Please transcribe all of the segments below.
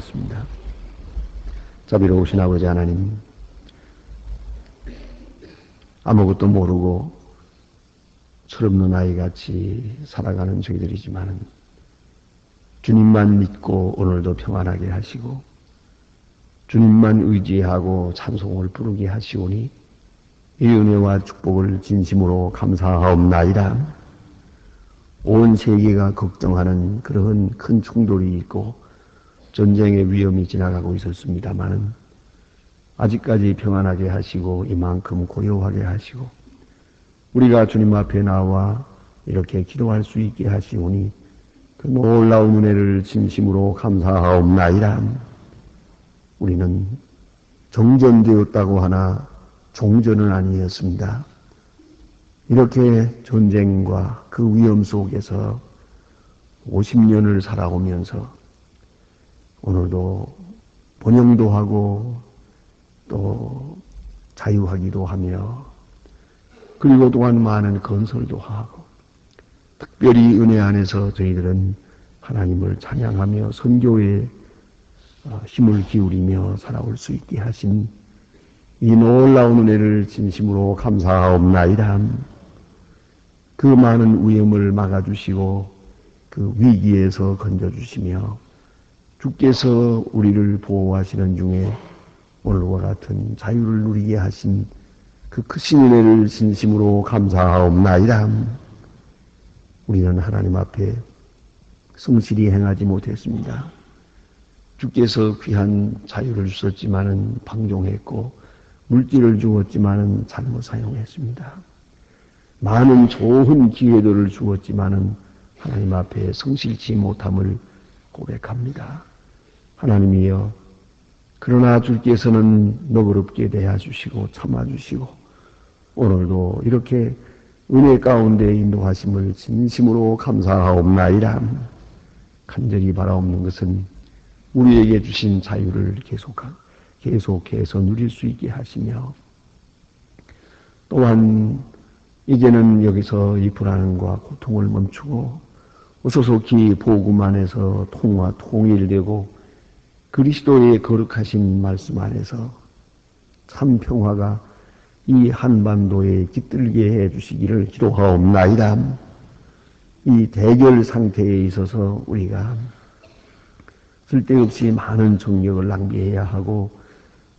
기도하겠습니다. 자비로우신 아버지 하나님, 아무것도 모르고 철없는 아이같이 살아가는 저희들이지만 주님만 믿고 오늘도 평안하게 하시고 주님만 의지하고 찬송을 부르게 하시오니 이 은혜와 축복을 진심으로 감사하옵나이다. 온 세계가 걱정하는 그런 큰 충돌이 있고 전쟁의 위험이 지나가고 있었습니다마는 아직까지 평안하게 하시고 이만큼 고요하게 하시고 우리가 주님 앞에 나와 이렇게 기도할 수 있게 하시오니 그 놀라운 은혜를 진심으로 감사하옵나이다. 우리는 정전되었다고 하나 종전은 아니었습니다. 이렇게 전쟁과 그 위험 속에서 50년을 살아오면서 오늘도 번영도 하고 또 자유하기도 하며 그리고 또한 많은 건설도 하고 특별히 은혜 안에서 저희들은 하나님을 찬양하며 선교에 힘을 기울이며 살아올 수 있게 하신 이 놀라운 은혜를 진심으로 감사하옵나이다. 그 많은 위험을 막아주시고 그 위기에서 건져주시며 주께서 우리를 보호하시는 중에 오늘과 같은 자유를 누리게 하신 그 크신 은혜를 진심으로 감사하옵나이다. 우리는 하나님 앞에 성실히 행하지 못했습니다. 주께서 귀한 자유를 주셨지만은 방종했고 물질을 주었지만은 잘못 사용했습니다. 많은 좋은 기회들을 주었지만은 하나님 앞에 성실치 못함을 고백합니다. 하나님이여, 그러나 주께서는 너그럽게 대하주시고 참아주시고 오늘도 이렇게 은혜 가운데 인도하심을 진심으로 감사하옵나이다. 간절히 바라옵는 것은 우리에게 주신 자유를 계속해서 누릴 수 있게 하시며 또한 이제는 여기서 이 불안과 고통을 멈추고 어소속히 복음 안에서 통화 통일되고 그리스도의 거룩하신 말씀 안에서 참 평화가 이 한반도에 깃들게 해주시기를 기도하옵나이다. 이 대결 상태에 있어서 우리가 쓸데없이 많은 정력을 낭비해야 하고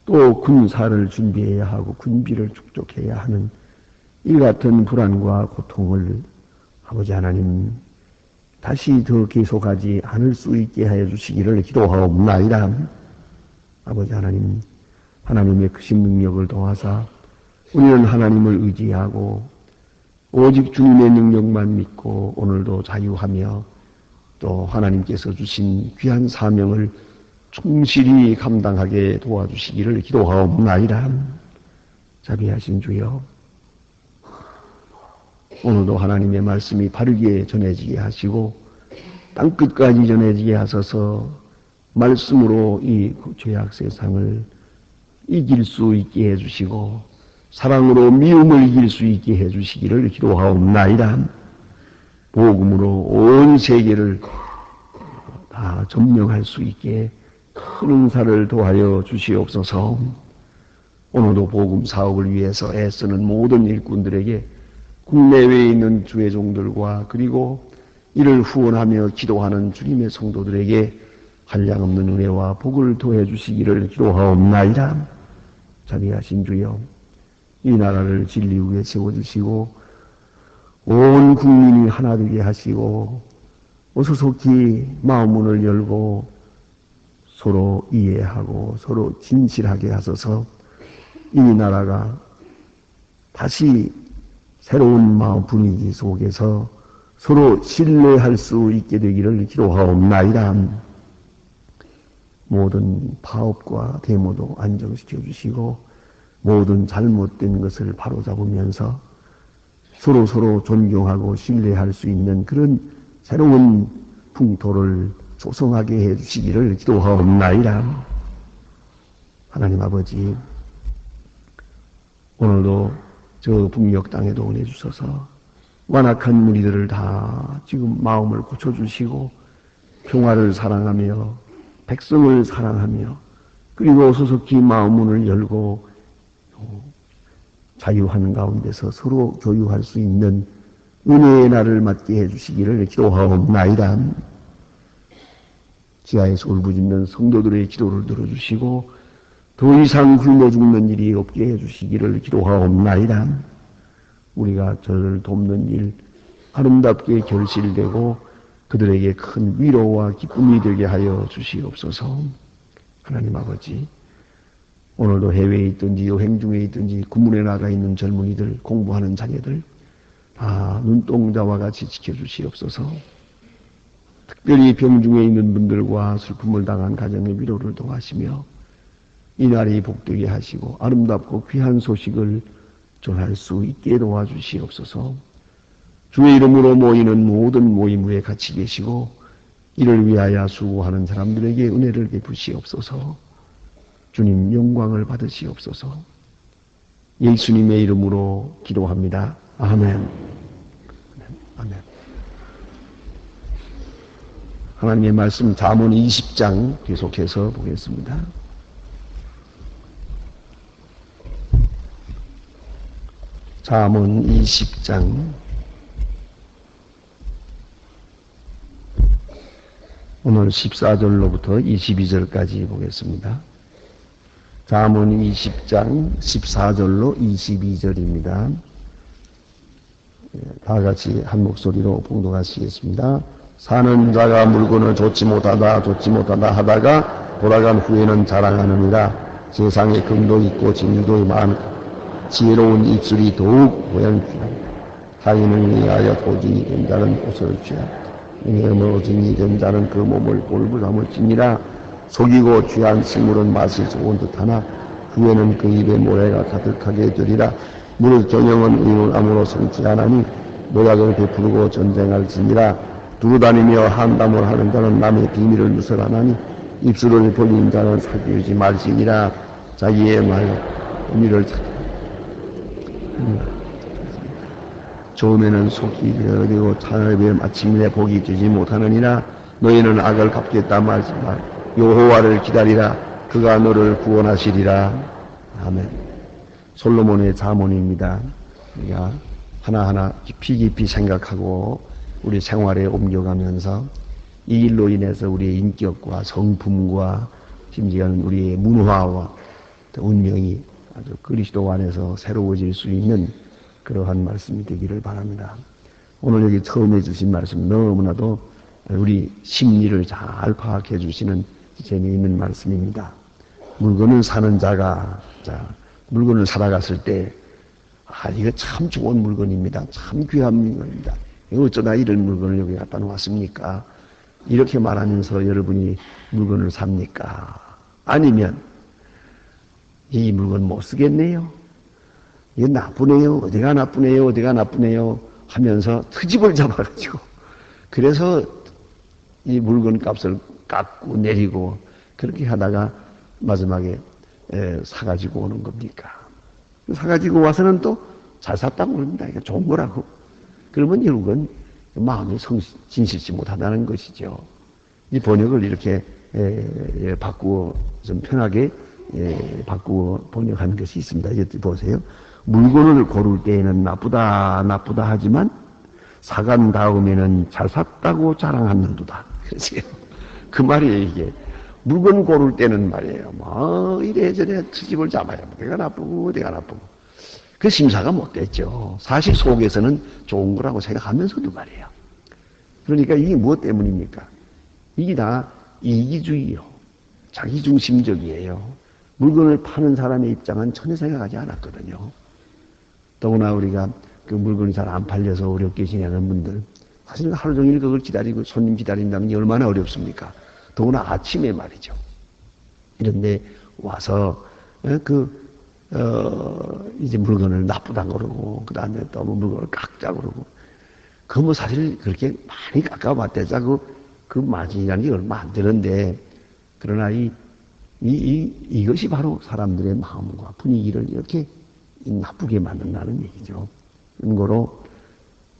또 군사를 준비해야 하고 군비를 축적해야 하는 이 같은 불안과 고통을 아버지 하나님 다시 더 계속하지 않을 수 있게 하여 주시기를 기도하옵나이다. 아버지 하나님, 하나님의 크신 능력을 도와서 우리는 하나님을 의지하고 오직 주님의 능력만 믿고 오늘도 자유하며 또 하나님께서 주신 귀한 사명을 충실히 감당하게 도와주시기를 기도하옵나이다. 자비하신 주여, 오늘도 하나님의 말씀이 바르게 전해지게 하시고 땅끝까지 전해지게 하셔서 말씀으로 이 죄악 세상을 이길 수 있게 해주시고 사랑으로 미움을 이길 수 있게 해주시기를 기도하옵나이다. 복음으로 온 세계를 다 점령할 수 있게 큰 은사를 도하여 주시옵소서. 오늘도 복음 사업을 위해서 애쓰는 모든 일꾼들에게 국내외에 있는 주의 종들과 그리고 이를 후원하며 기도하는 주님의 성도들에게 한량없는 은혜와 복을 더해 주시기를 기도하옵나이다. 자비하신 주여, 이 나라를 진리 위에 세워주시고 온 국민이 하나 되게 하시고 어소속히 마음문을 열고 서로 이해하고 서로 진실하게 하소서. 이 나라가 다시 새로운 마음 분위기 속에서 서로 신뢰할 수 있게 되기를 기도하옵나이다. 모든 파업과 데모도 안정시켜 주시고 모든 잘못된 것을 바로잡으면서 서로 존경하고 신뢰할 수 있는 그런 새로운 풍토를 조성하게 해주시기를 기도하옵나이다. 하나님 아버지, 오늘도 저 북녘 땅에도 은혜 주셔서 완악한 무리들을 다 지금 마음을 고쳐주시고 평화를 사랑하며 백성을 사랑하며 그리고 소속히 마음 문을 열고 자유한 가운데서 서로 교유할 수 있는 은혜의 날을 맞게 해주시기를 기도하옵나이다. 지하에서 울부짖는 성도들의 기도를 들어주시고 더 이상 굶어 죽는 일이 없게 해주시기를 기도하옵나이다. 우리가 저를 돕는 일 아름답게 결실되고 그들에게 큰 위로와 기쁨이 되게 하여 주시옵소서. 하나님 아버지, 오늘도 해외에 있든지 여행 중에 있든지 군문에 나가 있는 젊은이들, 공부하는 자녀들 다 눈동자와 같이 지켜주시옵소서. 특별히 병중에 있는 분들과 슬픔을 당한 가정의 위로를 도와시며 이 날이 복되게 하시고 아름답고 귀한 소식을 전할 수 있게 도와주시옵소서. 주의 이름으로 모이는 모든 모임 위에 같이 계시고 이를 위하여 수고하는 사람들에게 은혜를 베푸시옵소서. 주님 영광을 받으시옵소서. 예수님의 이름으로 기도합니다. 아멘. 아멘. 하나님의 말씀 잠언 20장 계속해서 보겠습니다. 잠언 20장 오늘 14절로부터 22절까지 보겠습니다. 잠언 20장 14절로 22절입니다. 다 같이 한 목소리로 봉독하시겠습니다. 사는 자가 물건을 좋지 못하다 하다가 돌아간 후에는 자랑하느니라. 세상에 금도 있고 진리도 많고 지혜로운 입술이 더욱 고양귀하다. 타인을 위하여 도진이 된 자는 옷을 취하다. 어머진이 된 자는 그 몸을 볼부담을 지니라. 속이고 취한 식물은 맛이 좋은 듯하나 후에는 그 입에 모래가 가득하게 되리라. 무릇 경영은 의를 아무로 성치 않으니 노약을 베푸르고 전쟁할지니라. 두루다니며 한담을 하는 자는 남의 비밀을 누설하나니 입술을 벌린 자는 사귀지 말지니라. 자기의 말 의미를 찾아 처음에는 속이 되어지고 차라리 마침내 복이 되지 못하느니라. 너희는 악을 갚겠다 말지 마. 여호와를 기다리라. 그가 너를 구원하시리라. 아멘. 솔로몬의 잠언입니다. 우리가 하나하나 깊이 생각하고 우리 생활에 옮겨가면서 이 일로 인해서 우리의 인격과 성품과 심지어는 우리의 문화와 운명이 아주 그리스도 안에서 새로워질 수 있는 그러한 말씀이 되기를 바랍니다. 오늘 여기 처음에 주신 말씀 너무나도 우리 심리를 잘 파악해 주시는 재미있는 말씀입니다. 물건을 사는 자가 물건을 살아갔을 때 이거 참 좋은 물건입니다. 참 귀한 물건입니다. 어쩌다 이런 물건을 여기 갖다 놓았습니까? 이렇게 말하면서 여러분이 물건을 삽니까? 아니면 이 물건 못 쓰겠네요. 이거 나쁘네요. 어디가 나쁘네요. 하면서 트집을 잡아가지고 그래서 이 물건 값을 깎고 내리고 그렇게 하다가 마지막에 사가지고 오는 겁니까? 사가지고 와서는 또 잘 샀다고 그럽니다. 이게 좋은 거라고. 그러면 결국은 마음이 진실치 못하다는 것이죠. 이 번역을 이렇게 바꾸어 좀 편하게 바꾸어 번역하는 것이 있습니다. 여기 보세요. 물건을 고를 때에는 나쁘다 하지만 사간 다음에는 잘 샀다고 자랑하는도다. 그렇지? 그 말이에요, 이게. 물건 고를 때는 말이에요. 이래저래 트집을 잡아요. 내가 나쁘고. 그 심사가 못 됐죠. 사실 속에서는 좋은 거라고 생각하면서도 말이에요. 그러니까 이게 무엇 때문입니까? 이게 다 이기주의요. 자기중심적이에요. 물건을 파는 사람의 입장은 전혀 생각하지 않았거든요. 더구나 우리가 그 물건이 잘 안 팔려서 어렵게 지내는 분들, 사실 하루 종일 그걸 기다리고 손님 기다린다는 게 얼마나 어렵습니까? 더구나 아침에 말이죠. 이런데 와서 이제 물건을 나쁘다 그러고 그 다음에 또 물건을 깎자 그러고 뭐 사실 그렇게 많이 깎아봤대자 그 마진이라는 게 얼마 안 되는데 그러나 이것이 바로 사람들의 마음과 분위기를 이렇게 나쁘게 만든다는 얘기죠. 그런 거로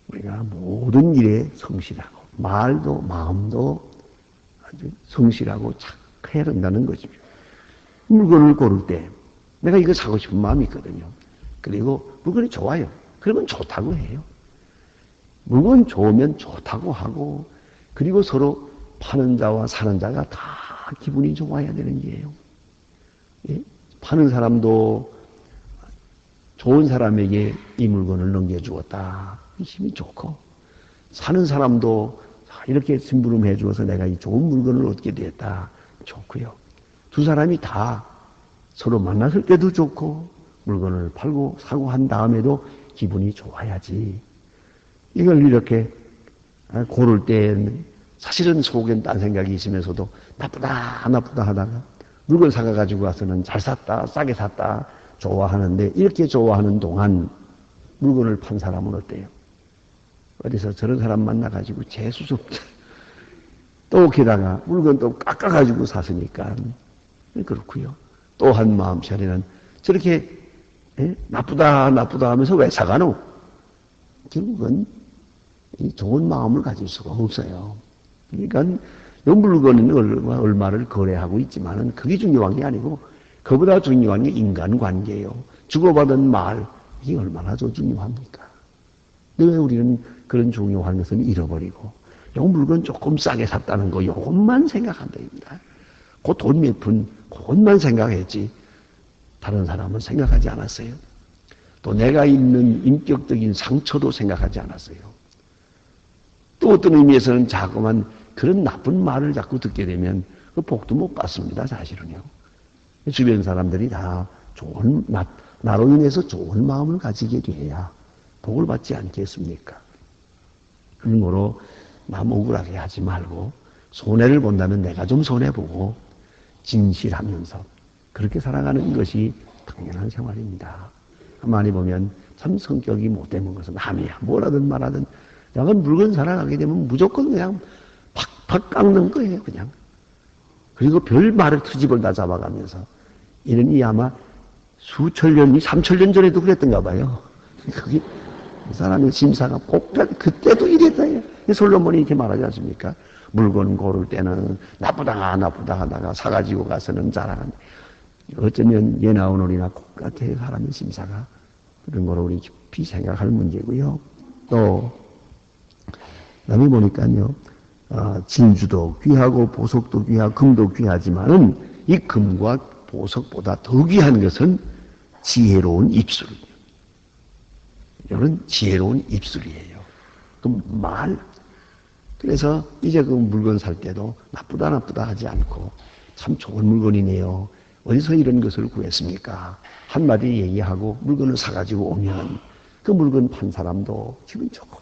우리가 모든 일에 성실하고 말도 마음도 아주 성실하고 해야 된다는 거죠. 물건을 고를 때 내가 이거 사고 싶은 마음이 있거든요. 그리고 물건이 좋아요. 그러면 좋다고 해요. 물건 좋으면 좋다고 하고, 그리고 서로 파는 자와 사는 자가 다 기분이 좋아야 되는 게예요. 예? 파는 사람도 좋은 사람에게 이 물건을 넘겨주었다. 힘이 좋고, 사는 사람도 이렇게 심부름해 주어서 내가 이 좋은 물건을 얻게 되었다. 좋고요. 두 사람이 다 서로 만났을 때도 좋고, 물건을 팔고 사고 한 다음에도 기분이 좋아야지. 이걸 이렇게 고를 때 사실은 속엔 딴 생각이 있으면서도 나쁘다 하다가 물건 사가지고 와서는 잘 샀다, 싸게 샀다, 좋아하는데, 이렇게 좋아하는 동안 물건을 판 사람은 어때요? 어디서 저런 사람 만나가지고 재수없다. 또 게다가 물건 또 깎아가지고 샀으니까 그렇고요. 또 한 마음처리는 저렇게 나쁘다 하면서 왜 사가노? 결국은 이 좋은 마음을 가질 수가 없어요. 그러니까 이 물건은 얼마를 거래하고 있지만은 그게 중요한 게 아니고, 그보다 중요한 게 인간관계예요. 주고받은 말, 이게 얼마나 더 중요합니까? 왜 우리는 그런 중요한 것은 잃어버리고, 요 물건 조금 싸게 샀다는 거, 요것만 생각한답니다. 그 돈 몇 푼, 그것만 생각했지, 다른 사람은 생각하지 않았어요. 또 내가 입는 인격적인 상처도 생각하지 않았어요. 또 어떤 의미에서는 자꾸만 그런 나쁜 말을 자꾸 듣게 되면 그 복도 못 받습니다, 사실은요. 주변 사람들이 다 나로 인해서 좋은 마음을 가지게 돼야 복을 받지 않겠습니까? 그러므로 남 억울하게 하지 말고, 손해를 본다면 내가 좀 손해보고 진실하면서 그렇게 살아가는 것이 당연한 생활입니다. 많이 보면 참 성격이 못되는 것은 남이야 뭐라든 말하든 약간 물건 살아가게 되면 무조건 그냥 팍팍 깎는 거예요, 그냥. 그리고 별 말을 트집을 다 잡아가면서, 이러니 아마 수천 년, 3,000년 전에도 그랬던가 봐요. 그게 이 사람의 심사가 복잡, 그때도 이랬다. 솔로몬이 이렇게 말하지 않습니까? 물건 고를 때는 나쁘다 하다가 사가지고 가서는 자랑한다. 어쩌면 얘 나오느리나 똑같아요, 사람의 심사가. 그런 거로 우리 깊이 생각할 문제고요. 또 남이 보니까요, 진주도 귀하고 보석도 귀하고 금도 귀하지만은 이 금과 보석보다 더 귀한 것은 지혜로운 입술이에요. 이런 지혜로운 입술이에요. 그 말. 그래서 이제 그 물건 살 때도 나쁘다 하지 않고, 참 좋은 물건이네요. 어디서 이런 것을 구했습니까? 한마디 얘기하고 물건을 사가지고 오면 그 물건 판 사람도 기분 좋고,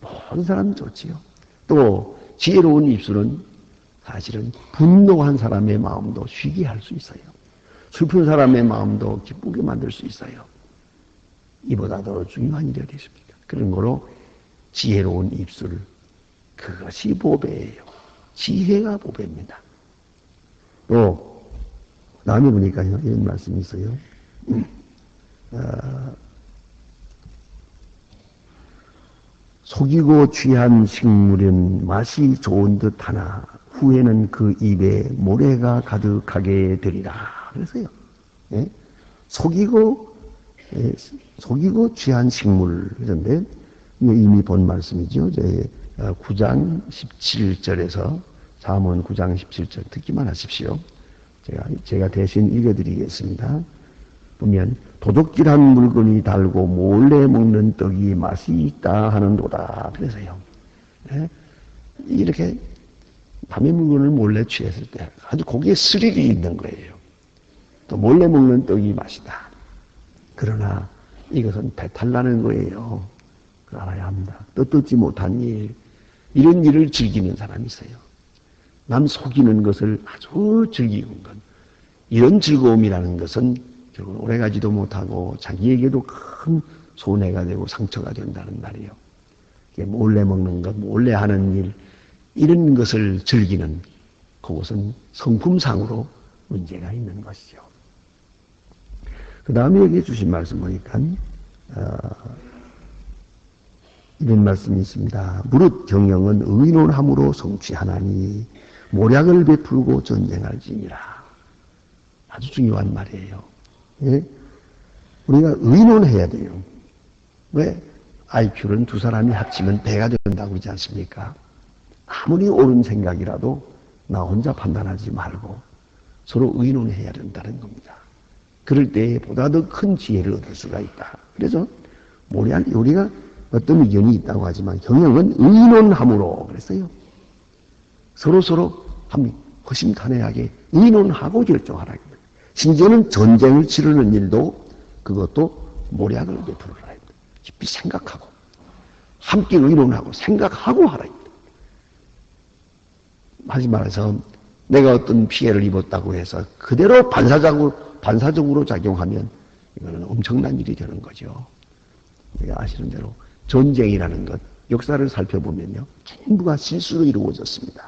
모든 사람은 좋지요. 또 지혜로운 입술은 사실은 분노한 사람의 마음도 쉬게 할 수 있어요. 슬픈 사람의 마음도 기쁘게 만들 수 있어요. 이보다 더 중요한 일이 어디 있습니까? 그런 거로 지혜로운 입술, 그것이 보배예요. 지혜가 보배입니다. 또 다음에 보니까요, 이런 말씀이 있어요. 속이고 취한 식물은 맛이 좋은 듯 하나 후에는 그 입에 모래가 가득하게 되리라. 그래서요. 예? 속이고 취한 식물. 그런데 이미 본 말씀이죠. 9장 17절에서 잠언 9장 17절 듣기만 하십시오. 제가 대신 읽어드리겠습니다. 보면 도둑질한 물건이 달고 몰래 먹는 떡이 맛이 있다 하는도다. 그래서요. 네? 이렇게 남의 물건을 몰래 취했을 때 아주 거기에 스릴이 있는 거예요. 또 몰래 먹는 떡이 맛이다. 그러나 이것은 배탈나는 거예요. 알아야 합니다. 떳떳지 못한 일, 이런 일을 즐기는 사람이 있어요. 남 속이는 것을 아주 즐기는 것. 이런 즐거움이라는 것은 결국 오래가지도 못하고 자기에게도 큰 손해가 되고 상처가 된다는 말이에요. 몰래 먹는 것, 몰래 하는 일, 이런 것을 즐기는 그것은 성품상으로 문제가 있는 것이죠. 그 다음에 얘기해 주신 말씀 보니까 이런 말씀이 있습니다. 무릇 경영은 의논함으로 성취하나니 모략을 베풀고 전쟁할지니라. 아주 중요한 말이에요. 예? 우리가 의논해야 돼요. 왜? IQ는 두 사람이 합치면 배가 된다고 그러지 않습니까? 아무리 옳은 생각이라도 나 혼자 판단하지 말고 서로 의논해야 된다는 겁니다. 그럴 때 보다 더 큰 지혜를 얻을 수가 있다. 그래서 우리가 어떤 의견이 있다고 하지만 경영은 의논함으로 그랬어요. 서로 허심탄회하게 의논하고 결정하라. 심지어는 전쟁을 치르는 일도 그것도 모략을 베풀어라. 깊이 생각하고 함께 의논하고 생각하고 하라. 하지 말아서 내가 어떤 피해를 입었다고 해서 그대로 반사적으로 작용하면 이거는 엄청난 일이 되는 거죠. 우리가 아시는 대로 전쟁이라는 것, 역사를 살펴보면요, 전부가 실수로 이루어졌습니다.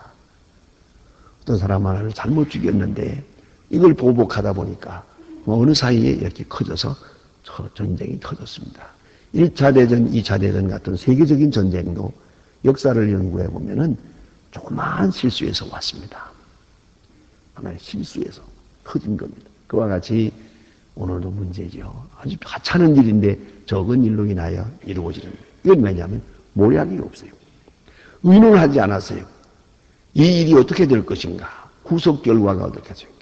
어떤 사람 하나를 잘못 죽였는데 이걸 보복하다 보니까 어느 사이에 이렇게 커져서 전쟁이 터졌습니다. 1차 대전, 2차 대전 같은 세계적인 전쟁도 역사를 연구해 보면은 조그마한 실수에서 왔습니다. 하나의 실수에서 터진 겁니다. 그와 같이 오늘도 문제죠. 아주 하찮은 일인데 적은 일로 인하여 이루어지는 거예요. 이건 왜냐하면 모략이 없어요. 의논을 하지 않았어요. 이 일이 어떻게 될 것인가? 후속 결과가 어떻게 될까?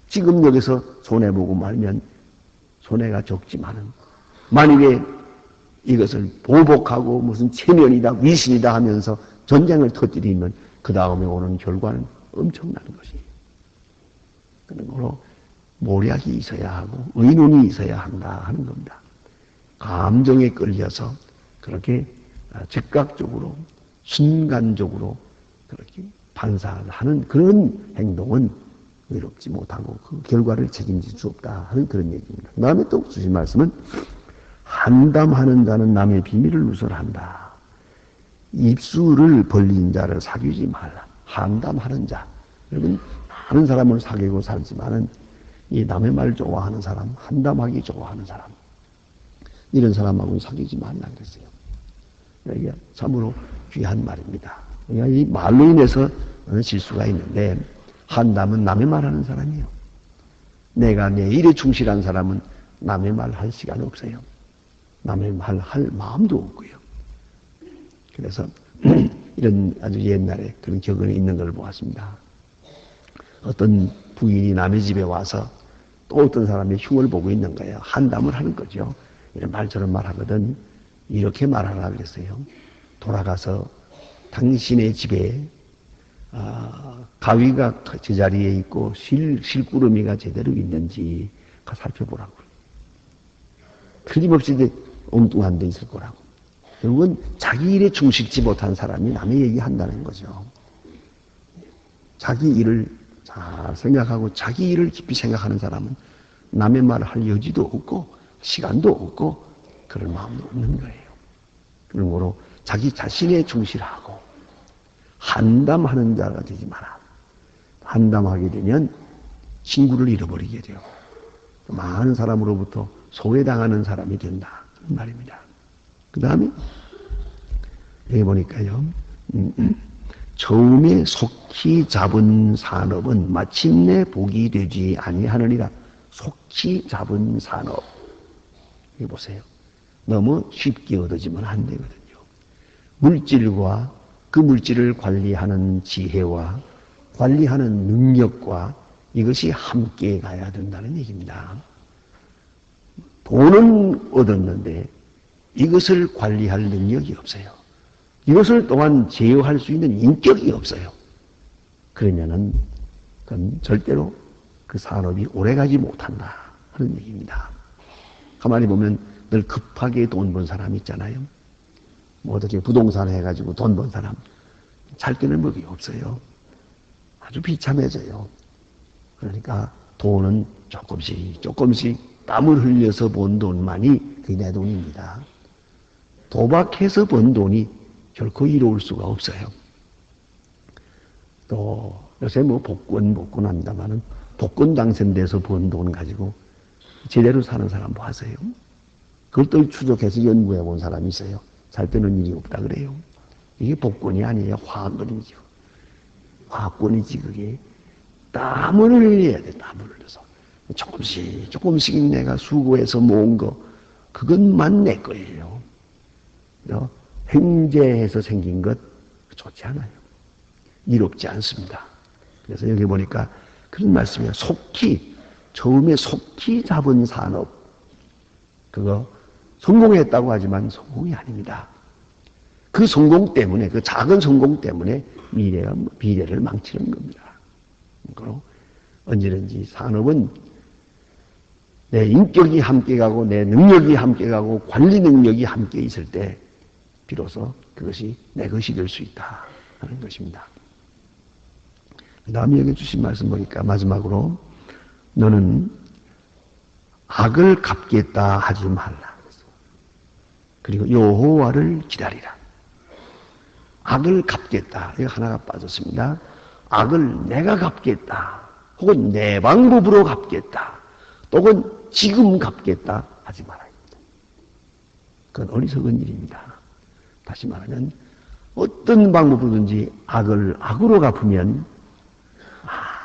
지금 여기서 손해보고 말면 손해가 적지만은 만일에 이것을 보복하고 무슨 체면이다 위신이다 하면서 전쟁을 터뜨리면 그 다음에 오는 결과는 엄청난 것이에요. 그러므로 모략이 있어야 하고 의논이 있어야 한다 하는 겁니다. 감정에 끌려서 그렇게 즉각적으로 순간적으로 그렇게 반사하는 그런 행동은 의롭지 못하고 그 결과를 책임질 수 없다 하는 그런 얘기입니다. 그 다음에 또 주신 말씀은 한담하는 자는 남의 비밀을 누설한다. 입술을 벌린 자를 사귀지 말라. 한담하는 자. 여러분 많은 사람을 사귀고 살지만은 이 남의 말 좋아하는 사람, 한담하기 좋아하는 사람, 이런 사람하고는 사귀지 말라 그랬어요. 이게 참으로 귀한 말입니다. 그러니까 이 말로 인해서 실수가 있는데 한담은 남의 말하는 사람이에요. 내가 내 일에 충실한 사람은 남의 말 할 시간 없어요. 남의 말 할 마음도 없고요. 그래서 이런 아주 옛날에 그런 격언이 있는 걸 보았습니다. 어떤 부인이 남의 집에 와서 또 어떤 사람이 흉을 보고 있는 거예요. 한담을 하는 거죠. 이런 말처럼 말하거든. 이렇게 말하라 그랬어요. 돌아가서 당신의 집에 가위가 제자리에 있고 실구르미가 제대로 있는지 살펴보라고. 틀림없이 엉뚱한 데 있을 거라고. 결국은 자기 일에 충실지 못한 사람이 남의 얘기한다는 거죠. 자기 일을 잘 생각하고 자기 일을 깊이 생각하는 사람은 남의 말을 할 여지도 없고 시간도 없고 그럴 마음도 없는 거예요. 그러므로 자기 자신에 충실하고 한담하는 자가 되지 마라. 한담하게 되면 친구를 잃어버리게 돼요. 많은 사람으로부터 소외당하는 사람이 된다. 그런 말입니다. 그 다음에 여기 보니까요. 처음에 속히 잡은 산업은 마침내 복이 되지 아니하느니라. 속히 잡은 산업. 여기 보세요. 너무 쉽게 얻어지면 안 되거든요. 물질과 그 물질을 관리하는 지혜와 관리하는 능력과 이것이 함께 가야 된다는 얘기입니다. 돈은 얻었는데 이것을 관리할 능력이 없어요. 이것을 또한 제어할 수 있는 인격이 없어요. 그러면은 그건 절대로 그 산업이 오래가지 못한다 하는 얘기입니다. 가만히 보면 늘 급하게 돈 번 사람 있잖아요. 뭐 어떻게 부동산 해가지고 돈 번 사람 잘 되는 법이 없어요. 아주 비참해져요. 그러니까 돈은 조금씩 땀을 흘려서 번 돈만이 그게 내 돈입니다. 도박해서 번 돈이 결코 이로울 수가 없어요. 또 요새 뭐 복권 합니다만은 복권 당선돼서 번 돈 가지고 제대로 사는 사람 보세요. 그걸 또 추적해서 연구해 본 사람이 있어요. 잘 되는 일이 없다 그래요. 이게 복권이 아니에요. 화학금이죠. 과권이지 그게. 땀을 흘려야 돼. 땀을 흘려서. 조금씩 조금씩 내가 수고해서 모은 거 그것만 내 거예요. 횡재해서 생긴 것 좋지 않아요. 이롭지 않습니다. 그래서 여기 보니까 그런 말씀이에요. 속히 처음에 속히 잡은 산업 그거 성공했다고 하지만 성공이 아닙니다. 그 성공 때문에 그 작은 성공 때문에 미래를 망치는 겁니다. 그리고 언제든지 산업은 내 인격이 함께 가고 내 능력이 함께 가고 관리 능력이 함께 있을 때 비로소 그것이 내 것이 될 수 있다 하는 것입니다. 그 다음에 여기 주신 말씀 보니까 마지막으로 너는 악을 갚겠다 하지 말라. 그리고 여호와를 기다리라. 악을 갚겠다. 이거 하나가 빠졌습니다. 악을 내가 갚겠다. 혹은 내 방법으로 갚겠다. 또는 지금 갚겠다 하지 말아야 합니다. 그건 어리석은 일입니다. 다시 말하면 어떤 방법으로든지 악을 악으로 갚으면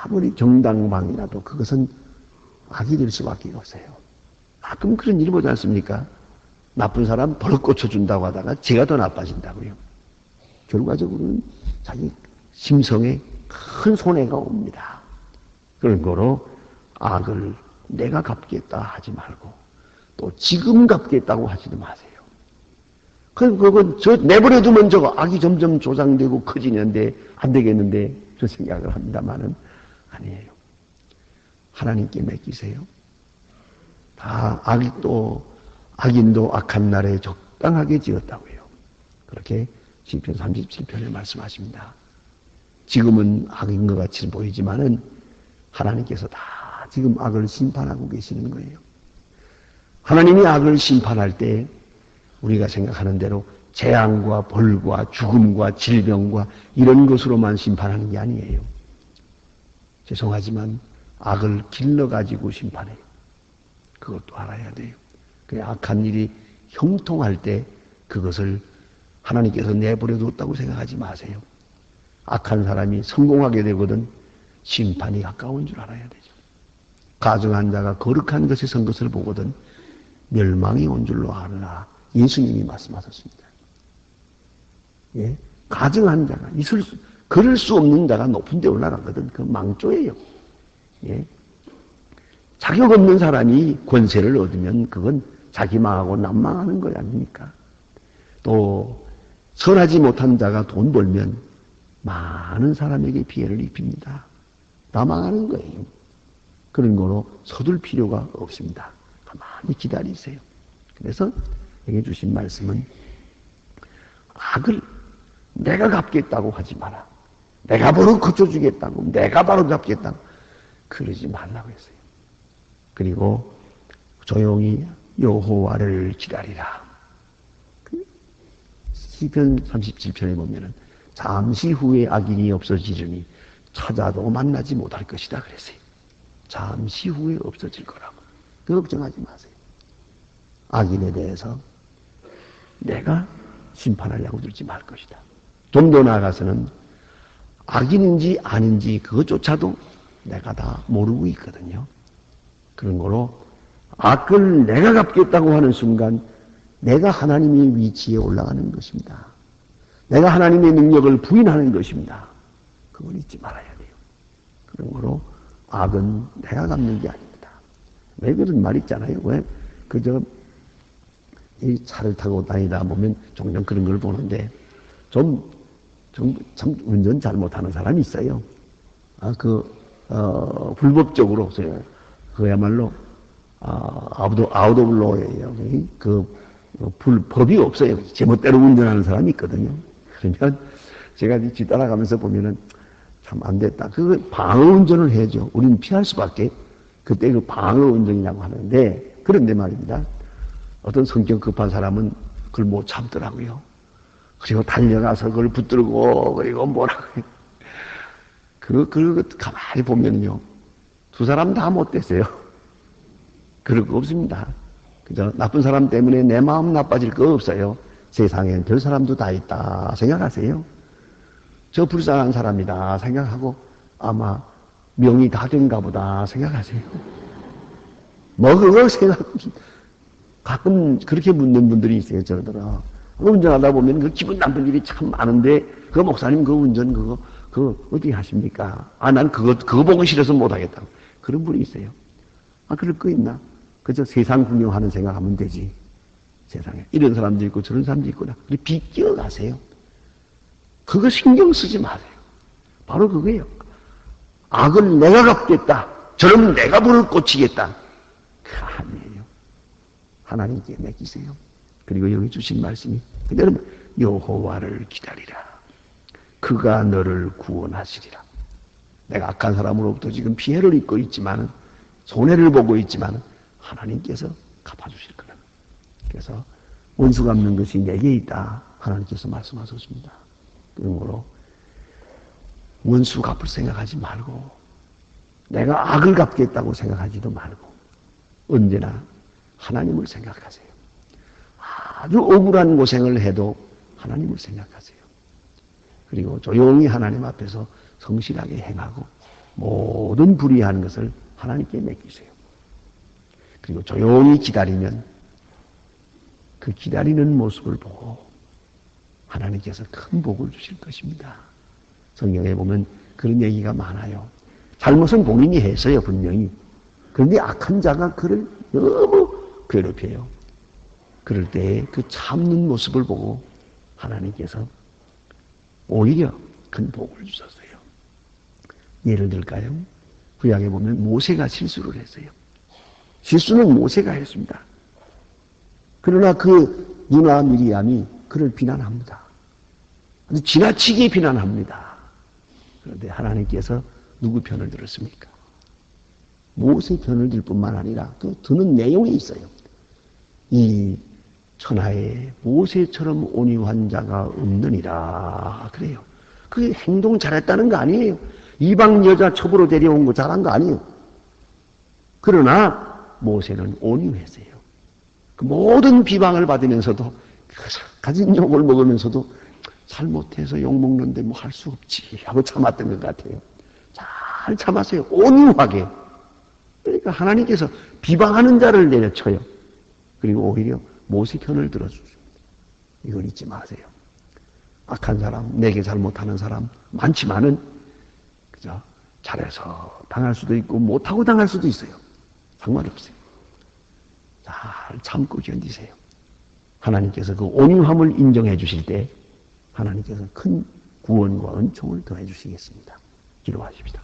아무리 정당방이라도 그것은 악이 될 수밖에 없어요. 가끔 그런 일이 보지 않습니까? 나쁜 사람 버릇 고쳐준다고 하다가 제가 더 나빠진다고요. 결과적으로는 자기 심성에 큰 손해가 옵니다. 그런 거로 악을 내가 갚겠다 하지 말고 또 지금 갚겠다고 하지도 마세요. 그건 저 내버려두면 저거 악이 점점 조장되고 커지는데 안 되겠는데 그런 생각을 합니다만은 아니에요. 하나님께 맡기세요. 다 악인도 악한 날에 적당하게 지었다고요. 그렇게 시편 37편에 말씀하십니다. 지금은 악인 것 같이 보이지만은 하나님께서 다 지금 악을 심판하고 계시는 거예요. 하나님이 악을 심판할 때 우리가 생각하는 대로 재앙과 벌과 죽음과 질병과 이런 것으로만 심판하는 게 아니에요. 죄송하지만 악을 길러가지고 심판해요. 그것도 알아야 돼요. 그 악한 일이 형통할 때 그것을 하나님께서 내버려뒀다고 생각하지 마세요. 악한 사람이 성공하게 되거든 심판이 가까운 줄 알아야 되죠. 가증한 자가 거룩한 것에 선 것을 보거든 멸망이 온 줄로 아느라 예수님이 말씀하셨습니다. 예? 가증한 자가 그럴 수 없는 자가 높은 데 올라가거든. 그 망조예요. 예? 자격 없는 사람이 권세를 얻으면 그건 자기 망하고 남 망하는 거 아닙니까? 또 선하지 못한 자가 돈 벌면 많은 사람에게 피해를 입힙니다. 다 망하는 거예요. 그런 거로 서둘 필요가 없습니다. 가만히 기다리세요. 그래서 여기 주신 말씀은 악을 내가 갚겠다고 하지 마라. 내가 바로 고쳐주겠다고, 내가 바로 갚겠다고 그러지 말라고 했어요. 그리고 조용히 여호와를 기다리라. 시편 37편에 보면은 잠시 후에 악인이 없어지려니 찾아도 만나지 못할 것이다 그랬어요. 잠시 후에 없어질 거라고. 걱정하지 마세요. 악인에 대해서 내가 심판하려고 들지 말 것이다. 좀 더 나아가서는 악인인지 아닌지 그것조차도 내가 다 모르고 있거든요. 그런 거로 악을 내가 갚겠다고 하는 순간 내가 하나님의 위치에 올라가는 것입니다. 내가 하나님의 능력을 부인하는 것입니다. 그걸 잊지 말아야 돼요. 그런 거로 악은 내가 갚는 게 아닙니다. 왜 그런 말 있잖아요. 왜 이 차를 타고 다니다 보면 종종 그런 걸 보는데 참 운전 잘못하는 사람이 있어요. 불법적으로 그야말로 아웃 오브 로예요. 법이 없어요. 제멋대로 운전하는 사람이 있거든요. 그러면 제가 뒤따라가면서 보면은 참 안 됐다. 방어 운전을 해야죠. 우리는 피할 수밖에. 그때 방어 운전이라고 하는데 그런데 말입니다. 어떤 성격 급한 사람은 그걸 못 참더라고요. 그리고 달려가서 그걸 붙들고 그리고 뭐라고 해요. 그거 가만히 보면요. 두 사람 다 못됐어요. 그럴 거 없습니다. 그죠? 나쁜 사람 때문에 내 마음 나빠질 거 없어요. 세상엔 별 사람도 다 있다 생각하세요. 저 불쌍한 사람이다 생각하고 아마 명이 다 된가 보다 생각하세요. 뭐 그거 생각, 가끔 그렇게 묻는 분들이 있어요. 저더러 운전하다 보면 그 기분 나쁜 일이 참 많은데 그 목사님 그 운전 그거 어떻게 하십니까? 아, 난 그거 보고 싫어서 못하겠다. 그런 분이 있어요. 아, 그럴 거 있나? 그저 세상 구경하는 생각하면 되지. 세상에. 이런 사람도 있고 저런 사람도 있구나. 비끼어 가세요. 그거 신경 쓰지 마세요. 바로 그거예요. 악을 내가 갚겠다. 저러면 내가 불을 꽂히겠다. 그 아니에요. 하나님께 맡기세요. 그리고 여기 주신 말씀이 그대로 여호와를 기다리라. 그가 너를 구원하시리라. 내가 악한 사람으로부터 지금 피해를 입고 있지만 손해를 보고 있지만 하나님께서 갚아주실 거라. 그래서 원수 갚는 것이 내게 있다. 하나님께서 말씀하셨습니다. 그러므로 원수 갚을 생각하지 말고 내가 악을 갚겠다고 생각하지도 말고 언제나 하나님을 생각하세요. 아주 억울한 고생을 해도 하나님을 생각하세요. 그리고 조용히 하나님 앞에서 성실하게 행하고 모든 불의한 것을 하나님께 맡기세요. 그리고 조용히 기다리면 그 기다리는 모습을 보고 하나님께서 큰 복을 주실 것입니다. 성경에 보면 그런 얘기가 많아요. 잘못은 본인이 했어요, 분명히. 그런데 악한 자가 그를 너무 괴롭혀요. 그럴 때 그 참는 모습을 보고 하나님께서 오히려 큰 복을 주셨어요. 예를 들까요? 구약에 보면 모세가 실수를 했어요. 실수는 모세가 했습니다. 그러나 그 누나 미리암이 그를 비난합니다. 아주 지나치게 비난합니다. 그런데 하나님께서 누구 편을 들었습니까? 모세 편을 들 뿐만 아니라 그 드는 내용이 있어요. 이 천하에 모세처럼 온유한 자가 없느니라 그래요. 그 행동 잘했다는 거 아니에요. 이방 여자 첩으로 데려온 거 잘한 거 아니에요. 그러나 모세는 온유했어요. 그 모든 비방을 받으면서도 가진 욕을 먹으면서도 잘못해서 욕 먹는데 뭐 할 수 없지 하고 참았던 것 같아요. 잘 참았어요. 온유하게. 그러니까 하나님께서 비방하는 자를 내려쳐요. 그리고 오히려 모세 편을 들어주십니다. 이걸 잊지 마세요. 악한 사람, 내게 잘못하는 사람 많지만은 그죠? 잘해서 당할 수도 있고 못하고 당할 수도 있어요. 상관없어요. 잘 참고 견디세요. 하나님께서 그 온유함을 인정해 주실 때 하나님께서 큰 구원과 은총을 더해 주시겠습니다. 기도하십시다.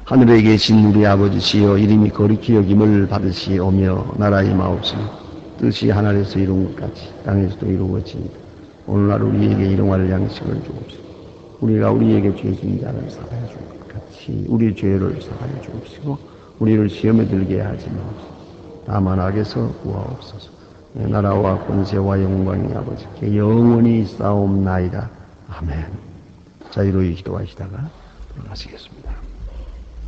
하늘에 계신 우리 아버지시여, 이름이 거룩히 여김을 받으시오며 나라의 마옵소서. 뜻이 하늘에서 이룬 것 같이 땅에서도 이루어지이다. 오늘날 우리에게 일용할 양식을 주옵소서. 우리가 우리에게 죄 지은 자를 사하여 줄 것 같이 우리 죄를 사하여 주옵시고 우리를 시험에 들게 하지 마옵소서. 다만 악에서 구하옵소서. 나라와 권세와 영광이 아버지께 영원히 싸움나이다. 아멘. 자유로이 기도하시다가 돌아가시겠습니다.